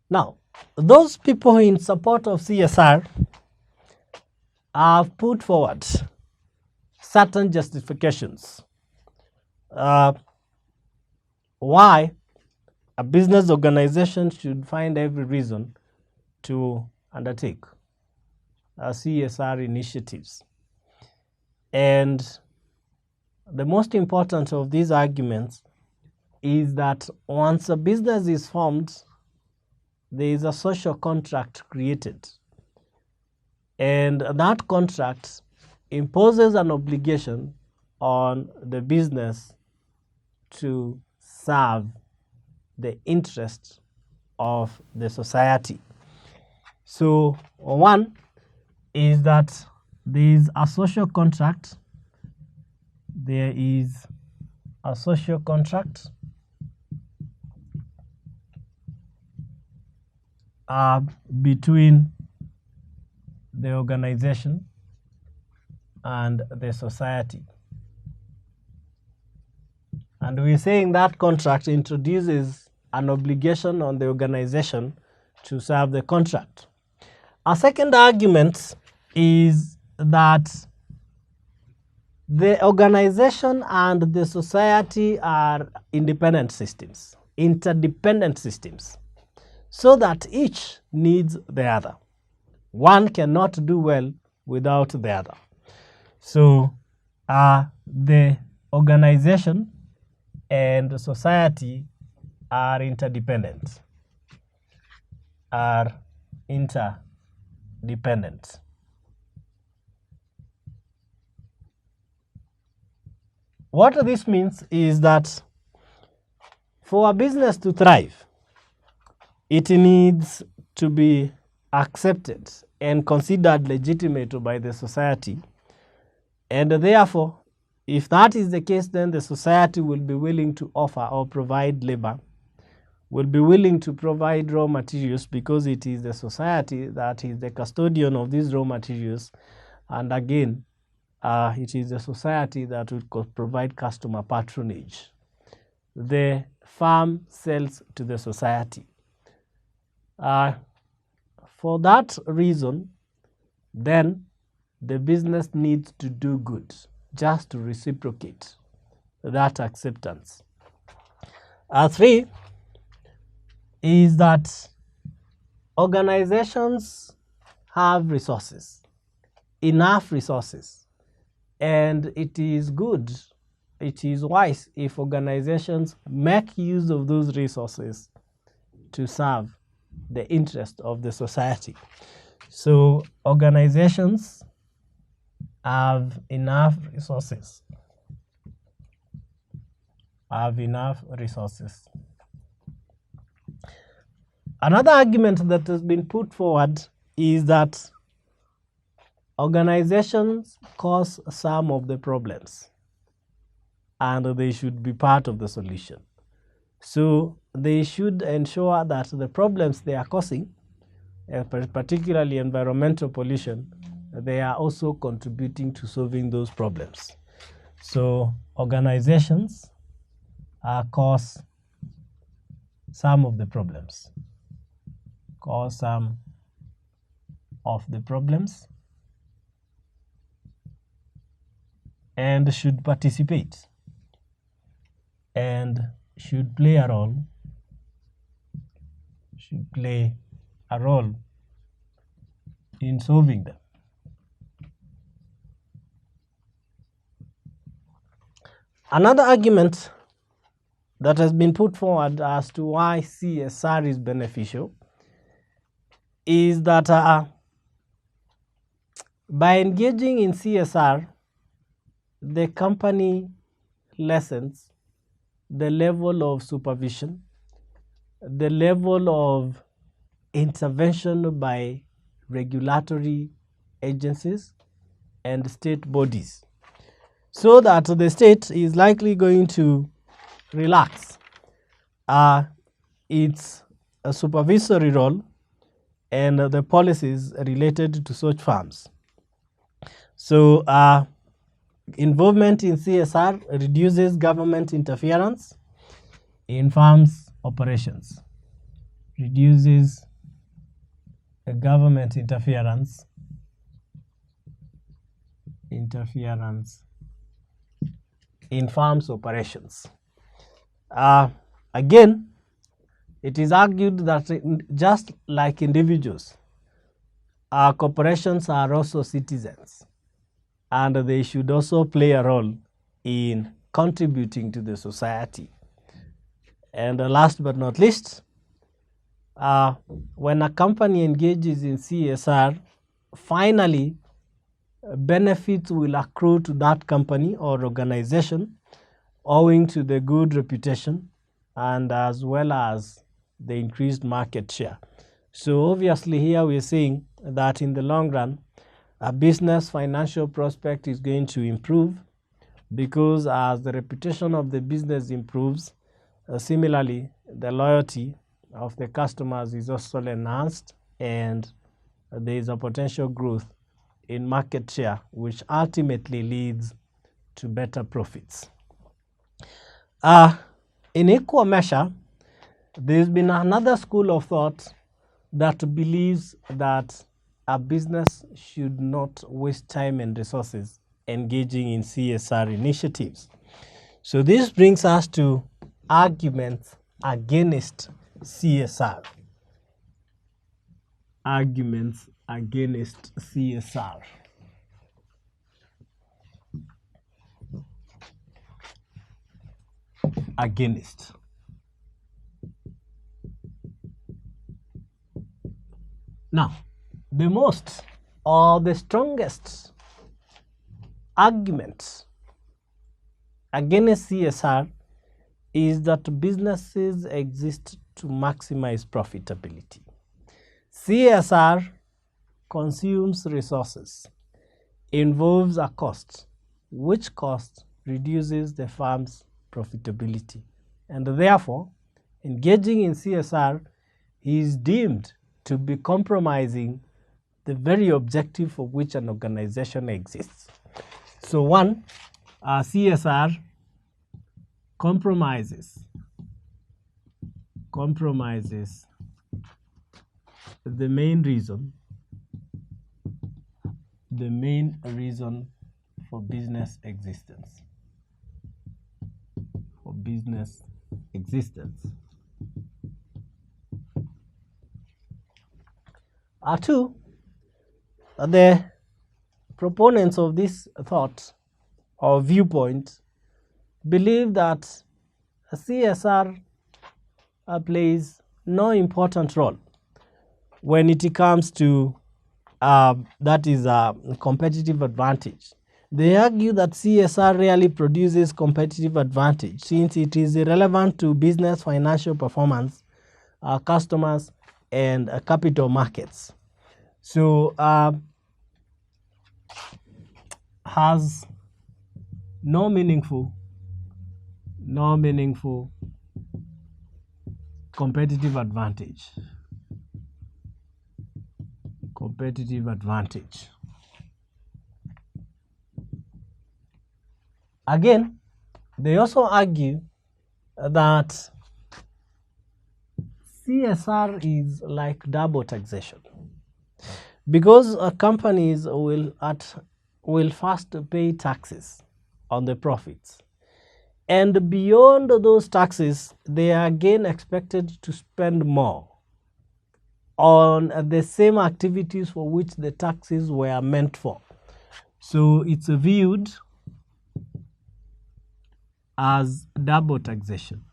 Now, those people in support of CSR have put forward certain justifications why a business organization should find every reason to undertake CSR initiatives. And the most important of these arguments is that once a business is formed, there is a social contract created. And that contract imposes an obligation on the business to serve the interests of the society. So one is that there is a social contract. There is a social contract between the organization and the society. And we're saying that contract introduces an obligation on the organization to serve the contract. A second argument is that the organization and the society are independent systems, interdependent systems, so that each needs the other. One cannot do well without the other. So the organization and the society are interdependent. What this means is that for a business to thrive, it needs to be accepted and considered legitimate by the society. And therefore, if that is the case, then the society will be willing to offer or provide labor, will be willing to provide raw materials, because it is the society that is the custodian of these raw materials. And again, it is the society that will provide customer patronage. The farm sells to the society. For that reason, then the business needs to do good just to reciprocate that acceptance. Three is that organizations have resources, enough resources, and it is good, it is wise if organizations make use of those resources to serve the interest of the society. So organizations have enough resources. Another argument that has been put forward is that organizations cause some of the problems and they should be part of the solution. So they should ensure that the problems they are causing, particularly environmental pollution, they are also contributing to solving those problems. So organizations cause some of the problems, and should participate and should play a role in solving them. Another argument that has been put forward as to why CSR is beneficial is that by engaging in CSR, the company lessens the level of supervision, the level of intervention by regulatory agencies and state bodies, so that the state is likely going to relax its supervisory role and the policies related to such farms. So involvement in CSR reduces government interference in farms operations. reduces government interference in farms' operations. Again, it is argued that just like individuals, our corporations are also citizens, and they should also play a role in contributing to the society. And last but not least, when a company engages in CSR, finally benefits will accrue to that company or organization owing to the good reputation and as well as the increased market share. So obviously here we're saying that in the long run, a business financial prospect is going to improve because as the reputation of the business improves, similarly, the loyalty of the customers is also enhanced, and there is a potential growth in market share, which ultimately leads to better profits. In equal measure, there's been another school of thought that believes that a business should not waste time and resources engaging in CSR initiatives. So this brings us to arguments against CSR. Arguments against CSR. Against. Now, the most or the strongest argument against CSR is that businesses exist to maximize profitability. CSR consumes resources, involves a cost, which cost reduces the firm's profitability, and therefore engaging in CSR is deemed to be compromising the very objective for which an organization exists. So one, CSR compromises the main reason for business existence. Two, the proponents of this thought or viewpoint believe that CSR plays no important role when it comes to that is a competitive advantage. They argue that CSR really produces competitive advantage since it is irrelevant to business financial performance, customers, and capital markets. So has no meaningful competitive advantage. Again, they also argue that CSR is like double taxation because companies will first pay taxes on the profits, and beyond those taxes, they are again expected to spend more on the same activities for which the taxes were meant for. So it's viewed as double taxation.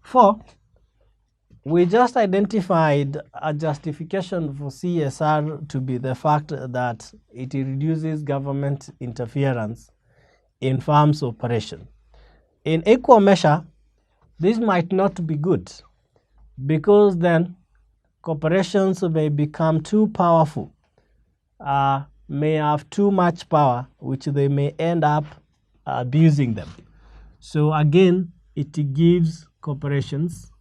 Four, we just identified a justification for CSR to be the fact that it reduces government interference in farms' operation. In equal measure, this might not be good because then corporations may become too powerful, may have too much power, which they may end up abusing them. So again, it gives corporations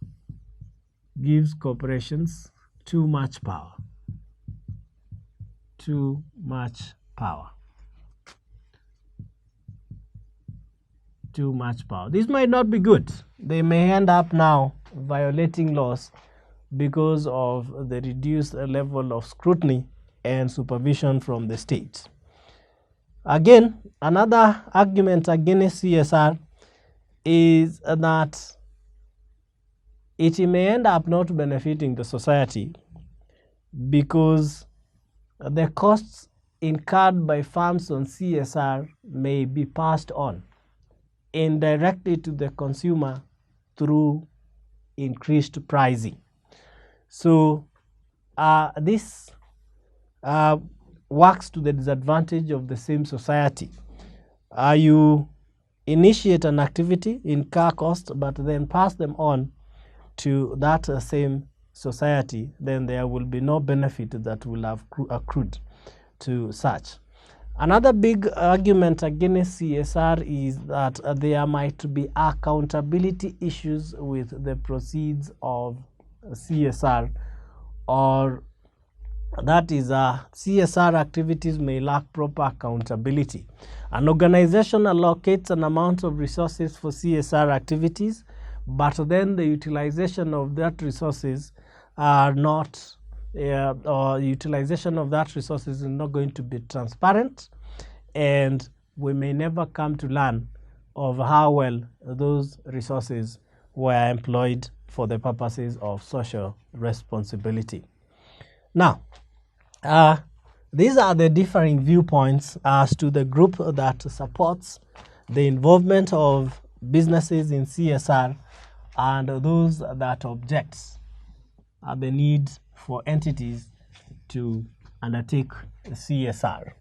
too much power. too much power. This might not be good. They may end up now violating laws because of the reduced level of scrutiny and supervision from the state. Again, another argument against CSR is that it may end up not benefiting the society because the costs incurred by firms on CSR may be passed on indirectly to the consumer through increased pricing. So this works to the disadvantage of the same society. You initiate an activity, incur costs, but then pass them on to that same society, then there will be no benefit that will have accrued to such. Another big argument against CSR is that there might be accountability issues with the proceeds of CSR, or that is CSR activities may lack proper accountability. An organization allocates an amount of resources for CSR activities, but then the utilization of that resources are not utilization of that resources is not going to be transparent, and we may never come to learn of how well those resources were employed for the purposes of social responsibility. Now, these are the differing viewpoints as to the group that supports the involvement of businesses in CSR and those that objects the need for entities to undertake CSR.